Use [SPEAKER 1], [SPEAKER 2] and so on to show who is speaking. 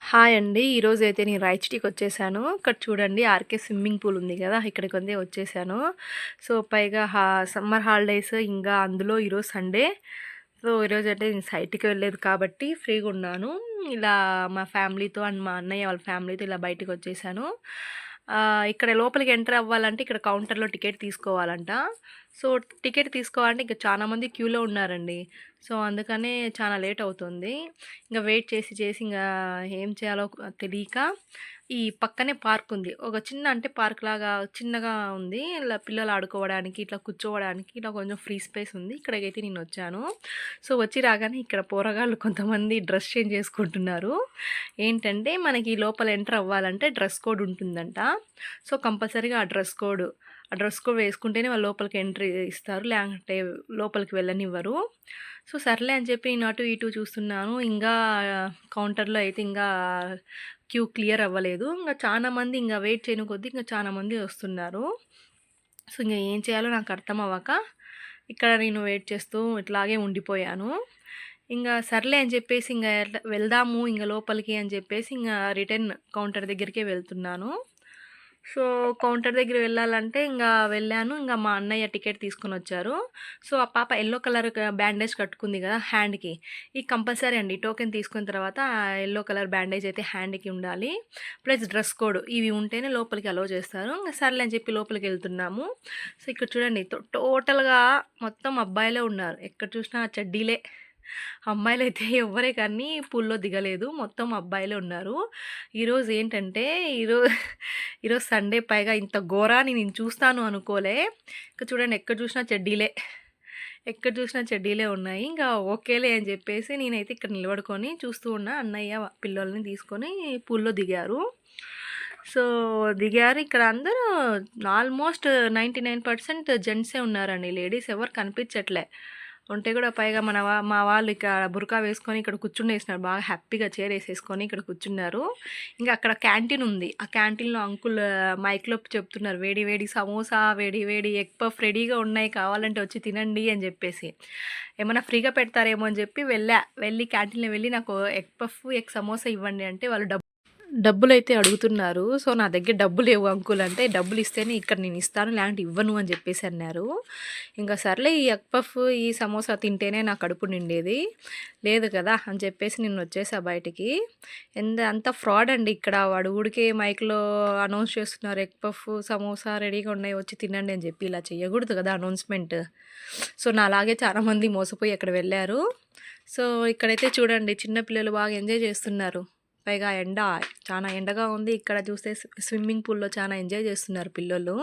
[SPEAKER 1] Hi అండి. ఈరోజైతే నేను రాయచోటికి వచ్చేసాను. ఇక్కడ చూడండి ఆర్‌కే స్విమ్మింగ్ పూల్ ఉంది గదా! ఇక్కడికొందే వచ్చేసాను. సో, పైగా సమ్మర్ హాలిడేస్ ఇంగా అందులో ఈరోజు సండే. సో, ఈరోజైతే నేను సైట్‌కి వెళ్ళలేదు కాబట్టి ఫ్రీగున్నాను. ఇలా మా ఫ్యామిలీతో అండ్ మా అన్నయ్య వాళ్ళ ఫ్యామిలీతో ఇలా బయటికొచ్చేసాను. ఇక్కడ లోపలికి ఎంటర్ అవ్వాలంటే ఇక్కడ కౌంటర్‌లో టికెట్ తీసుకోవాలంట. సో, టికెట్ తీసుకోవాలంటే ఇంక చాలా మంది క్యూలో ఉన్నారండి. సో, అందుకనే చాలా లేట్ అవుతుంది. ఇంగ వెయిట్ చేసి చేసి ఇంగా ఏం చేయాలో తెలియక ఈ పక్కనే పార్క్ ఉంది. ఒక చిన్న అంటే పార్క్‌లాగా చిన్నగా ఉంది. ఇలా పిల్లలు ఆడుకోవడానికి, ఇట్లా కూర్చోవడానికి ఇట్లా కొంచెం ఫ్రీ స్పేస్ ఉంది. ఇక్కడికైతే నేనొచ్చాను. సో, వచ్చి రాగానే ఇక్కడ పోరగాళ్ళు కొంతమంది డ్రెస్ చేంజ్ చేసుకుంటున్నారు. ఏంటంటే మనకి లోపల ఎంటర్ అవ్వాలంటే డ్రెస్ కోడ్ ఉంటుందంట. సో, కంపల్సరీగా ఆ డ్రెస్ కోడ్ వేసుకుంటేనే వాళ్ళు లోపలికి ఎంట్రీ ఇస్తారు. లేకుంటే లోపలికి వెళ్ళనివ్వరు. సో, సర్లే అని చెప్పి నేను అటు ఇటు చూస్తున్నాను. ఇంగా కౌంటర్‌లో అయితే ఇంగా క్యూ క్లియర్ అవ్వలేదు. ఇంగ చానా మంది ఇంగ వెయిట్ చేయను కొద్దీ ఇంగ చానా మంది వస్తున్నారు. సో, ఇంగ ఏం చేయాలో నాకు అర్థం అవ్వక ఇక్కడ నేను వెయిట్ చేస్తూ ఇట్లాగే ఉండిపోయాను. ఇంగ సర్లే అని చెప్పేసి ఇంగ వెళ్దాము ఇంగ లోపలికి అని చెప్పేసి ఇంగ రిటర్న్ కౌంటర్ దగ్గరికే వెళ్తున్నాను. సో, కౌంటర్ దగ్గర వెళ్ళాలంటే వెళ్ళాను. మా అన్నయ్య టికెట్ తీసుకొనొచ్చారు. సో, ఆ పాప యెల్లో కలర్ బ్యాండేజ్ కట్టుకుంది గదా! హ్యాండ్‌కి. ఇది కంపల్సరీ అండి. టోకెన్ తీసుకున్న తర్వాత ఆ యెల్లో కలర్ బ్యాండేజ్ అయితే హ్యాండ్‌కి ఉండాలి. ప్లస్ డ్రెస్ కోడ్ ఇవి ఉంటేనే లోపలికి అలో చేస్తారు. సర్లే అని చెప్పి లోపలికెళ్తున్నాము. సో, ఇక్కడ చూడండి టోటల్‌గా మొత్తం అబ్బాయిలే ఉన్నారు. ఎక్కడ చూసినా చెడ్డీలే. అమ్మాయిలైతే ఎవ్వరే కానీ పూల్‌లో దిగలేదు. మొత్తం అబ్బాయిలే ఉన్నారు. ఈరోజు ఏంటంటే ఈరోజు సండే పైగా ఇంత ఘోరాన్ని నేను చూస్తాను అనుకోలే. ఇక చూడండి ఎక్కడ చూసినా చెడ్డీలే. ఎక్కడ చూసినా చెడ్డీలే ఉన్నాయి. ఓకేలే అని చెప్పేసి నేనైతే ఇక్కడ నిలబడుకొని చూస్తూ ఉన్నా. అన్నయ్య పిల్లోల్ని తీసుకొని పూల్‌లో దిగారు. సో, దిగారు. ఇక్కడ అందరూ ఆల్మోస్ట్ 99% జెంట్సే ఉన్నారండి. లేడీస్ ఎవరు కనిపించట్లే. ఉంటే కూడా పైగా మా వాళ్ళు ఇక బుర్కా వేసుకొని ఇక్కడ కూర్చునేసినారు. బాగా హ్యాపీగా చైర్ ఏసేసుకొని ఇక్కడ కూర్చున్నారు. అక్కడ క్యాంటీన్ ఉంది. ఆ క్యాంటీన్‌లో అంకుల్ మైక్‌లో చెప్తున్నారు. వేడి వేడి సమోసా, వేడి వేడి ఎగ్ పఫ్ రెడీగా ఉన్నాయి. కావాలంటే వచ్చి తినండి అని చెప్పేసి. ఏమన్నా ఫ్రీగా పెడతారేమో అని చెప్పి వెళ్ళి క్యాంటీన్‌లో వెళ్ళి నాకు ఎగ్ పఫ్, ఎగ్ సమోసా ఇవ్వండి అంటే వాళ్ళు డబ్బులైతే అడుగుతున్నారు. సో, నా దగ్గర డబ్బులు లేవు అంకుల్ అంటే, డబ్బులు ఇస్తేనే ఇక్కడ నేను ఇస్తాను లేదంటే ఇవ్వను అని చెప్పేసి అన్నారు. సర్లే ఈ ఎగ్ పఫ్, ఈ సమోసా తింటేనే నా కడుపు నిండేది. లేదు కదా అని చెప్పేసి నేను వచ్చేసా బయటికి. అంత ఫ్రాడ్ అండి ఇక్కడ. వాడు ఊరికే మైక్‌లో అనౌన్స్ చేస్తున్నారు. ఎగ్ పఫ్, సమోసా రెడీగా ఉన్నాయి వచ్చి తినండి అని చెప్పి. ఇలా చేయకూడదు కదా అనౌన్స్‌మెంట్. సో, నాలాగే చాలామంది మోసపోయి అక్కడ వెళ్ళారు. సో, ఇక్కడైతే చూడండి చిన్న పిల్లలు బాగా ఎంజాయ్ చేస్తున్నారు. పైగా చాలా ఎండగా ఉంది. ఇక్కడ చూస్తే స్విమ్మింగ్ పూల్‌లో చాలా ఎంజాయ్ చేస్తున్నారు పిల్లోళ్ళు.